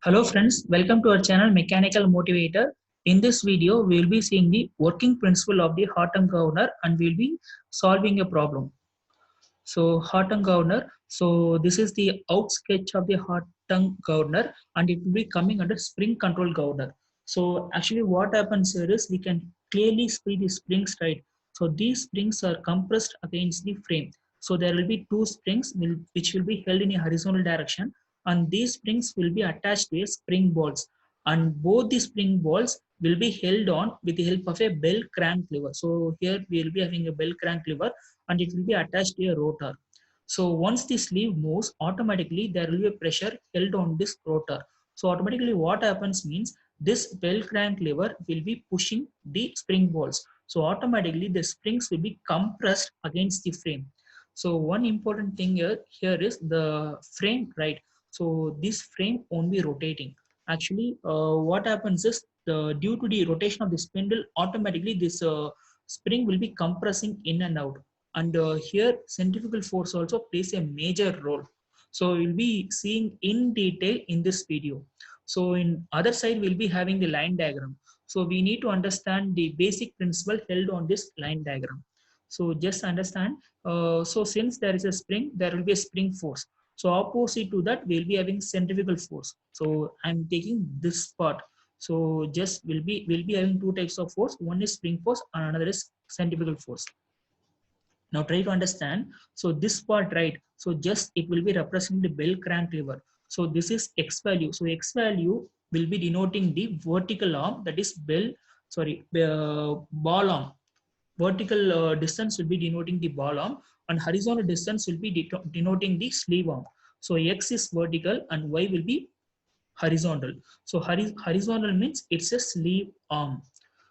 Hello friends, welcome to our channel Mechanical Motivator. In this video, we will be seeing the working principle of the Horton governor and we will be solving a problem. So Horton governor, so this is the out sketch of the Horton governor and it will be coming under spring control governor. So actually what happens here is we can clearly see the springs, right? So these springs are compressed against the frame. So there will be two springs which will be held in a horizontal direction and these springs will be attached to a spring balls and both the spring balls will be held on with the help of a bell crank lever. So here we will be having a bell crank lever and it will be attached to a rotor. So once the sleeve moves, automatically there will be a pressure held on this rotor. So automatically what happens means this bell crank lever will be pushing the spring balls. So automatically the springs will be compressed against the frame. So one important thing here is the frame, right? So this frame won't be rotating. Actually, what happens is due to the rotation of the spindle, automatically this spring will be compressing in and out. And here centrifugal force also plays a major role. So we'll be seeing in detail in this video. So in other side, we'll be having the line diagram. So we need to understand the basic principle held on this line diagram. So just understand. So since there is a spring, there will be a spring force. So opposite to that, we'll be having centrifugal force. So I'm taking this part. So just we'll be having two types of force. One is spring force and another is centrifugal force. Now try to understand. So this part, right? So just it will be representing the bell crank lever. So this is X value. So X value will be denoting the vertical arm, that is ball arm. Vertical distance will be denoting the ball arm and horizontal distance will be denoting the sleeve arm. So X is vertical and Y will be horizontal. So horizontal means it's a sleeve arm.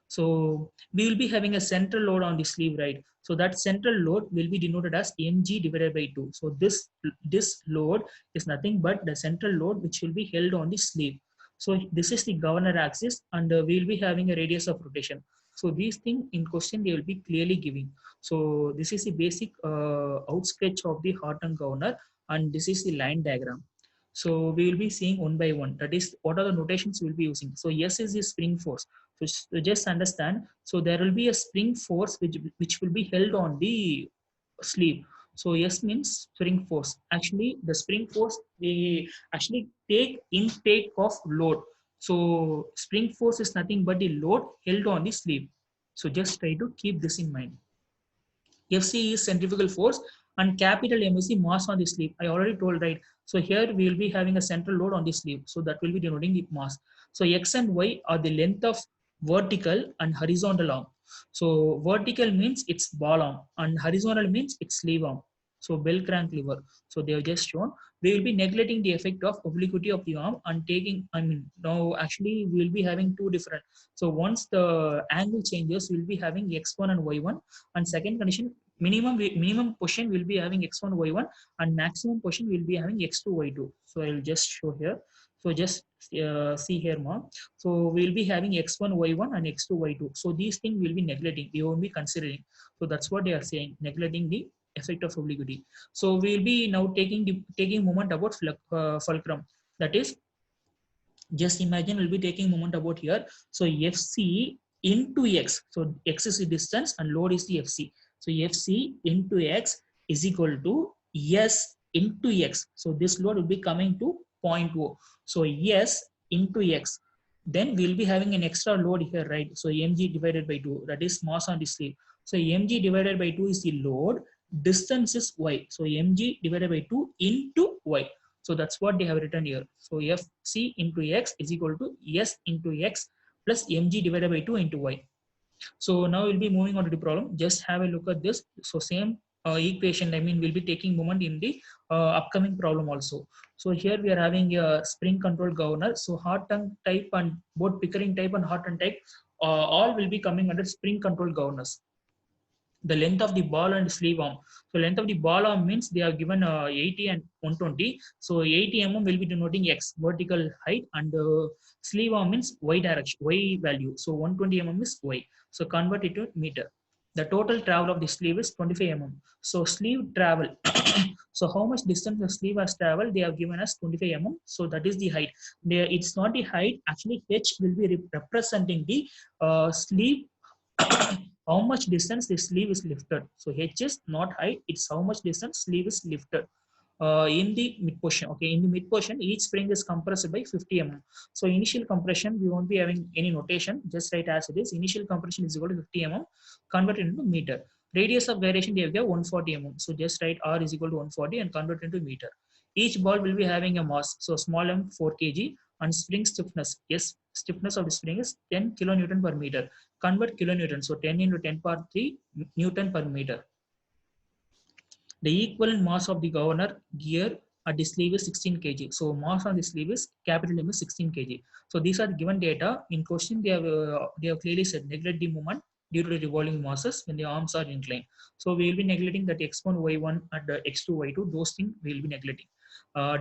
So we will be having a central load on the sleeve, right? So that central load will be denoted as mg divided by 2. So this load is nothing but the central load which will be held on the sleeve. So this is the governor axis and we will be having a radius of rotation. So these things in question they will be clearly giving. So this is the basic out sketch of the Horton governor and this is the line diagram. So we will be seeing one by one. That is, what are the notations we will be using. So S is the spring force. So just understand. So there will be a spring force which will be held on the sleeve. So S means spring force. Actually, the spring force we actually take intake of load. So spring force is nothing but the load held on the sleeve. So just try to keep this in mind. FC is centrifugal force and capital M is the mass on the sleeve. I already told, right? So here we will be having a central load on the sleeve. So that will be denoting the mass. So X and Y are the length of vertical and horizontal arm. So vertical means it's ball arm and horizontal means it's sleeve arm. So bell crank lever. So they have just shown. We will be neglecting the effect of obliquity of the arm and taking, now actually we will be having two different. So once the angle changes, we will be having X1 and Y1 and second condition minimum portion will be having x1 y1 and maximum portion will be having x2 y2. So I will just show here. So just see here more. So we will be having x1 y1 and x2 y2. So these things will be neglecting, we won't be considering. So that's what they are saying, neglecting the effect of obliquity. So we will be now taking moment about fulcrum. That is, just imagine we'll be taking moment about here. So FC into X. So X is the distance and load is the FC. So FC into X is equal to S into X. So this load will be coming to 0.0. So S into X. Then we'll be having an extra load here, right? So mg divided by 2, that is mass on the sleeve. So mg divided by 2 is the load, distance is y. So mg divided by 2 into y. So that's what they have written here. So Fc into X is equal to S into X plus mg divided by 2 into Y. So now we'll be moving on to the problem. Just have a look at this. So same equation, we'll be taking moment in the upcoming problem also. So here we are having a spring control governor. So Horton type and both Pickering type and Horton type all will be coming under spring control governors. The length of the ball and sleeve arm. So length of the ball arm means they are given 80 and 120. So 80 mm will be denoting X, vertical height, and sleeve arm means Y direction, Y value. So 120 mm is Y. So convert it to meter. The total travel of the sleeve is 25 mm. So sleeve travel. So how much distance the sleeve has traveled? They have given us 25 mm. So that is the height. It's not the height. Actually, H will be representing the sleeve. How much distance the sleeve is lifted. So H is not height. It's how much distance sleeve is lifted. In the mid portion. Okay, in the mid portion, each spring is compressed by 50 mm. So initial compression, we won't be having any notation. Just write as it is. Initial compression is equal to 50 mm. Convert it into meter. Radius of gyration they have given 140 mm. So just write R is equal to 140 and convert it into meter. Each ball will be having a mass. So small m 4 kg and spring stiffness. Yes, stiffness of the spring is 10 kilonewton per meter. Convert kilonewton. So 10 into 10 power 3 Newton per meter. The equivalent mass of the governor gear at the sleeve is 16 kg. So mass on the sleeve is capital M is 16 kg. So these are the given data. In question, they have clearly said neglect the moment due to the revolving masses when the arms are inclined. So we will be neglecting that x1, y1 and x2, y2. Those things we will be neglecting.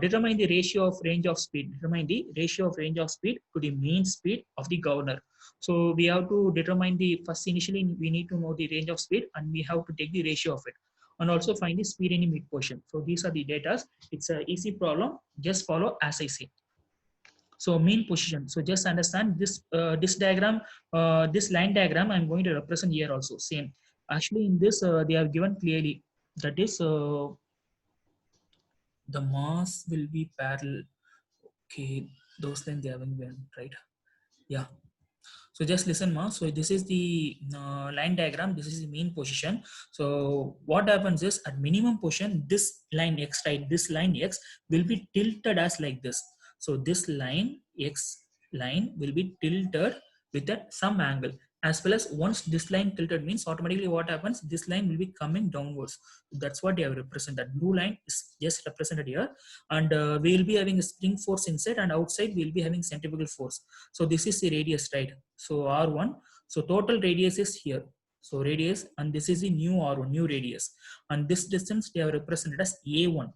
Determine the ratio of range of speed. Determine the ratio of range of speed to the mean speed of the governor. So we have to determine the first initially we need to know the range of speed and we have to take the ratio of it and also find the speed in the mid portion. So these are the data. It's an easy problem. Just follow as I say. So mean position. So just understand this diagram, this line diagram. I'm going to represent here also same. Actually, in this they have given clearly that is the mass will be parallel. Okay, those lines they haven't been right. Yeah. So just listen, ma. So this is the line diagram. This is the mean position. So what happens is at minimum position, this line x, right? This line x will be tilted as like this. So this line x line will be tilted with that some angle. As well as once this line tilted means automatically what happens? This line will be coming downwards. That's what they have represented. That blue line is just represented here, and we will be having a spring force inside, and outside we will be having centrifugal force. So this is the radius, right? So R1. So total radius is here. So radius, and this is the new R1, new radius. And this distance they have represented as A1.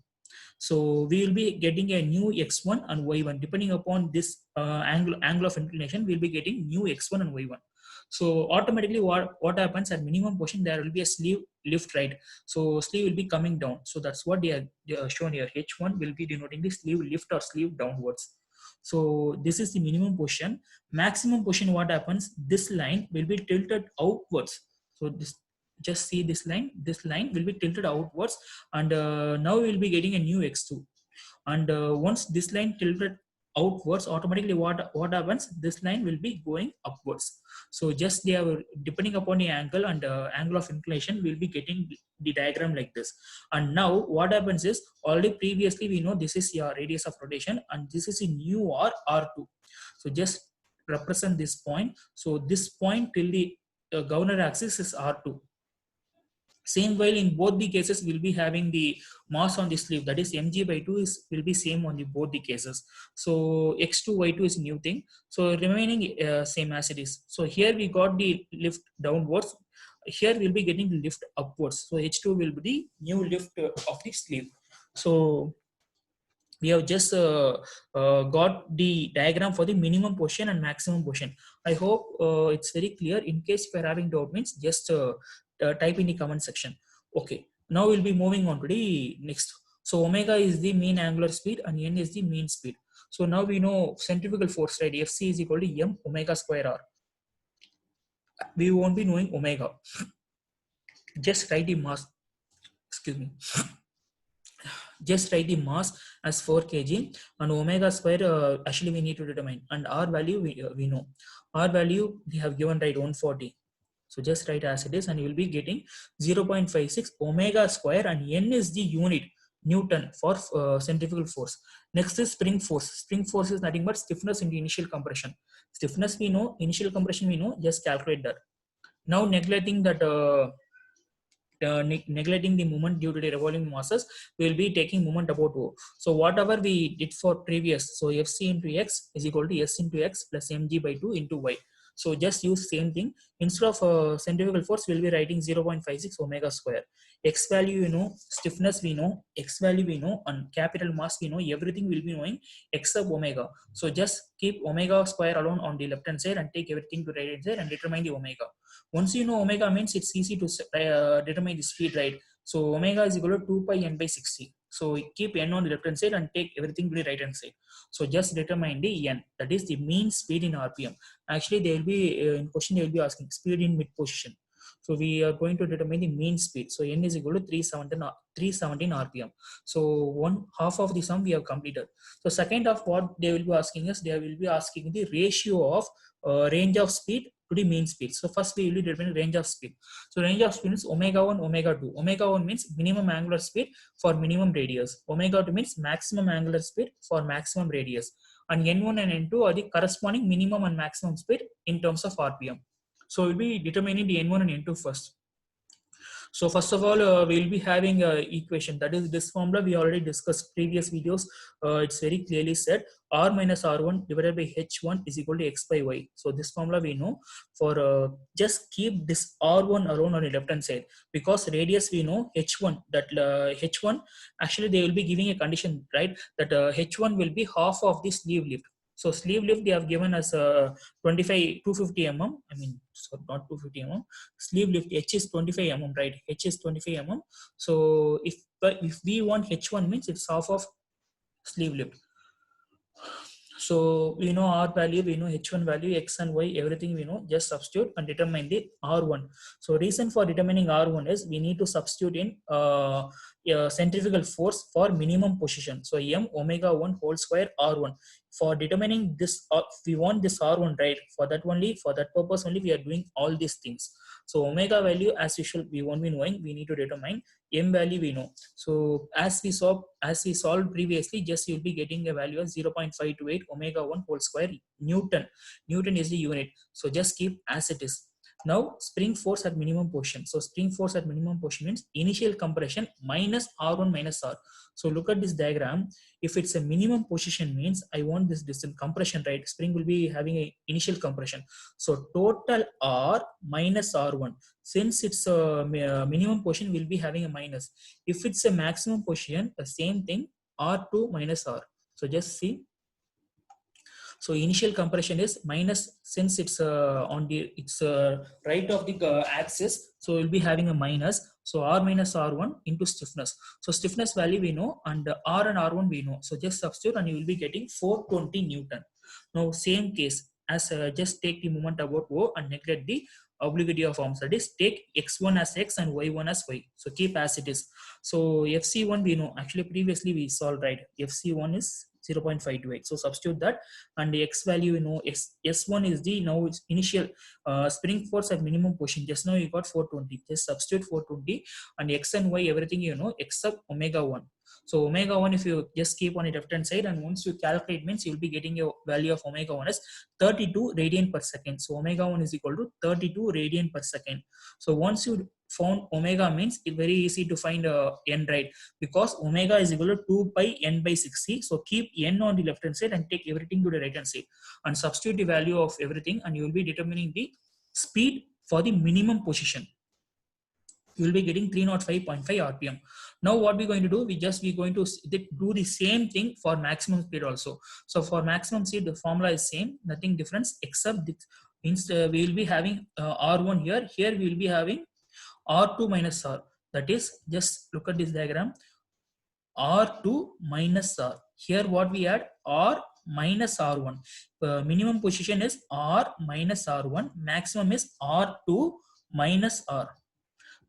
So we will be getting a new x1 and y1 depending upon this angle of inclination. We'll be getting new x1 and y1. So automatically what happens at minimum position, there will be a sleeve lift, right? So sleeve will be coming down. So that's what they are shown here. H1 will be denoting the sleeve lift or sleeve downwards. So this is the minimum position. Maximum position, what happens? This line will be tilted outwards. So this, just see this line will be tilted outwards, and now we will be getting a new x2. And once this line tilted outwards, automatically what happens? This line will be going upwards. So just they are depending upon the angle and angle of inclination, we'll be getting the diagram like this. And now what happens is, already previously we know this is your radius of rotation and this is a new R2. So just represent this point. So this point till the governor axis is R2. Same while in both the cases we'll be having the mass on the sleeve, that is mg by 2 will be same on the both the cases. So x2 y2 is new thing, so remaining same as it is. So here we got the lift downwards, here we'll be getting the lift upwards. So h2 will be the new lift of the sleeve. So we have just got the diagram for the minimum position and maximum position. I hope it's very clear. In case if you're having doubt means just type in the comment section. Okay, now we'll be moving on to the next. So omega is the mean angular speed and n is the mean speed. So now we know centrifugal force, right? Fc is equal to m omega square r. We won't be knowing omega. Just write the mass. Excuse me. Just write the mass as 4 kg and omega square actually we need to determine, and R value we know. R value we have given, right, 140. So just write as it is and you will be getting 0.56 omega square, and n is the unit Newton for centrifugal force. Next is spring force. Spring force is nothing but stiffness into initial compression. Stiffness we know, initial compression we know, just calculate that. Now neglecting that neglecting the moment due to the revolving masses, we will be taking moment about O. So whatever we did for previous, so Fc into x is equal to S into x plus mg by 2 into y. So just use same thing. Instead of centrifugal force, we'll be writing 0.56 omega square. X value we know, stiffness we know, X value we know, and capital mass we know. Everything will be knowing except omega. So just keep omega square alone on the left hand side and take everything to right hand side and determine the omega. Once you know omega means it's easy to determine the speed, right? So omega is equal to 2 pi n by 60. So keep n on the left hand side and take everything to the right hand side. So just determine the n, that is the mean speed in RPM. Actually, they will be in question, they will be asking speed in mid position. So we are going to determine the mean speed. So n is equal to 317 RPM. So one half of the sum we have completed. So second of what they will be asking us, they will be asking the ratio of range of speed to the mean speed. So first we will determine range of speed. So range of speed is omega 1, omega 2. Omega 1 means minimum angular speed for minimum radius. Omega 2 means maximum angular speed for maximum radius. And n1 and n2 are the corresponding minimum and maximum speed in terms of RPM. So we'll be determining the n1 and n2 first. So first of all, we'll be having a equation, that is this formula we already discussed previous videos. It's very clearly said r minus r1 divided by h1 is equal to x by y. So this formula we know. For just keep this r1 around on the left hand side, because radius we know h1, that h1 actually they will be giving a condition, right, that h1 will be half of the sleeve lift. So sleeve lift they have given us 250 mm. I mean, so not 250 mm. Sleeve lift H is 25 mm, right? H is 25 mm. So if we want H1 means it's half of sleeve lift. So we know R value, we know H1 value, X and Y, everything we know. Just substitute and determine the R1. So reason for determining R1 is we need to substitute in centrifugal force for minimum position. So M omega 1 whole square R1. For determining this, we want this R1, right? For that purpose only we are doing all these things. So omega value as usual we won't be knowing. We need to determine M value we know. So as we solved previously, just you'll be getting a value of 0.528 omega 1 whole square Newton. Newton is the unit. So just keep as it is. Now spring force at minimum position. So spring force at minimum position means initial compression minus R1 minus R. So look at this diagram. If it's a minimum position means I want this distance compression, right? Spring will be having a initial compression. So total R minus R1. Since it's a minimum position, will be having a minus. If it's a maximum position, the same thing, R2 minus R. So just see. So initial compression is minus, since it's on the right of the axis, so we'll be having a minus. So R minus R1 into stiffness. So stiffness value we know, and R and R1 we know. So just substitute and you will be getting 420 Newton. Now same case as just take the moment about O and neglect the obliquity of arms, that is take x1 as x and y1 as y. So keep as it is. So FC1 we know, actually previously we solved, right? FC1 is 0.528. So substitute that, and the x value you know, S1 is the now initial spring force at minimum position. Just now you got 420. Just substitute 420, and x and y everything you know except omega 1. So omega 1 if you just keep on the left hand side, and once you calculate means you will be getting a value of omega 1 as 32 radian per second. So omega 1 is equal to 32 radian per second. So once you found omega means it's very easy to find n, right? Because omega is equal to 2 pi n by 60. So keep n on the left hand side and take everything to the right hand side and substitute the value of everything, and you will be determining the speed for the minimum position. You will be getting 305.5 RPM. Now what we're going to do, we're going to do the same thing for maximum speed also. So for maximum speed, the formula is same, nothing difference, except this means we will be having R1 here. Here we will be having R2 minus R. That is, just look at this diagram. R2 minus R. Here what we add, R minus R1. Minimum position is R minus R1. Maximum is R2 minus R.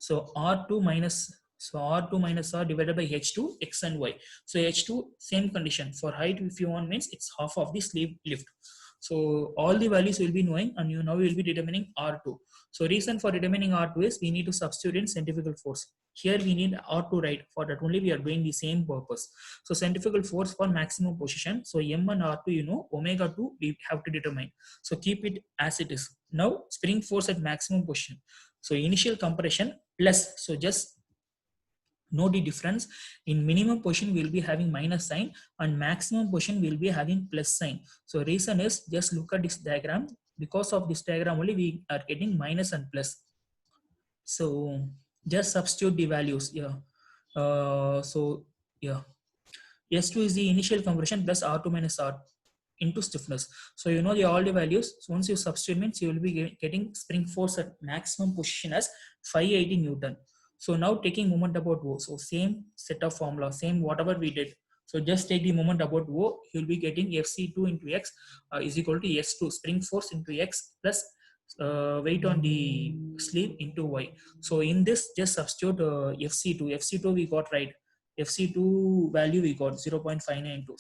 So R2 minus R divided by H2, X and Y. So H2, same condition. For height, if you want means it's half of the sleeve lift. So all the values will be knowing, and you now will be determining R2. So reason for determining R2 is we need to substitute in centrifugal force. Here we need R2, right? For that only we are doing the same purpose. So centrifugal force for maximum position. So M and R2, you know, omega 2 we have to determine. So keep it as it is. Now spring force at maximum position. So initial compression plus, so just know the difference. In minimum position we will be having minus sign, and maximum position we will be having plus sign. So reason is, just look at this diagram. because of this diagram only we are getting minus and plus. So just substitute the values. Yeah. So yeah, S2 is the initial compression plus R2 minus R into stiffness. So you know the all the values. So once you substitute means you will be getting spring force at maximum position as 580 Newton. So now taking moment about O. So same set of formula, same whatever we did. So just take the moment about O. You'll be getting FC2 into X is equal to S2 spring force into X plus weight on the sleeve into Y. So in this just substitute FC2. FC2 we got right. FC2 value we got 0.592.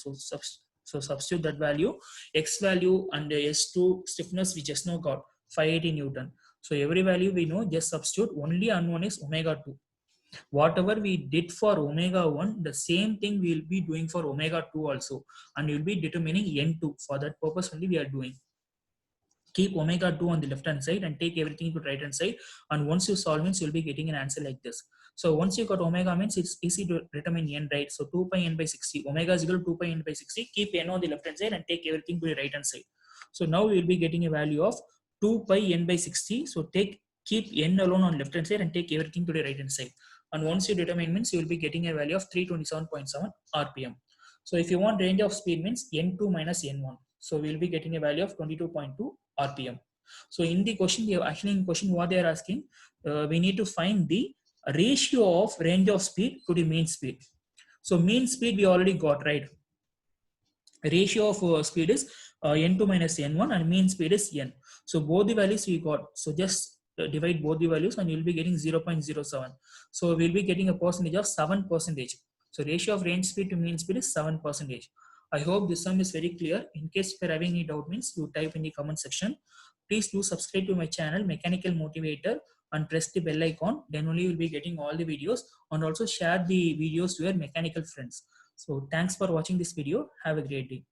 So substitute that value, X value and S2 stiffness we just now got 580 Newton. So every value we know, just substitute. Only unknown is omega 2. Whatever we did for omega 1, the same thing we will be doing for omega 2 also. And we will be determining N2. For that purpose only we are doing. Keep omega 2 on the left hand side and take everything to right hand side. And once you solve means you'll be getting an answer like this. So once you got omega means it's easy to determine n, right? So 2 pi n by 60. Omega is equal to 2 pi n by 60. Keep n on the left hand side and take everything to the right hand side. So now we will be getting a value of 2 pi n by 60. So keep n alone on left hand side and take everything to the right hand side. And once you determine means you will be getting a value of 327.7 RPM. So if you want range of speed means n2 minus n1. So we'll be getting a value of 22.2 RPM. So in the question, what they are asking, we need to find the ratio of range of speed to the mean speed. So mean speed we already got, right? Ratio of speed is n2 minus n1 and mean speed is n. So both the values we got. So just divide both the values and you'll be getting 0.07. So we'll be getting a percentage of 7%. So ratio of range speed to mean speed is 7%. I hope this sum is very clear. In case if you're having any doubt means you type in the comment section. Please do subscribe to my channel Mechanical Motivator and press the bell icon. Then only you'll be getting all the videos, and also share the videos to your mechanical friends. So thanks for watching this video. Have a great day.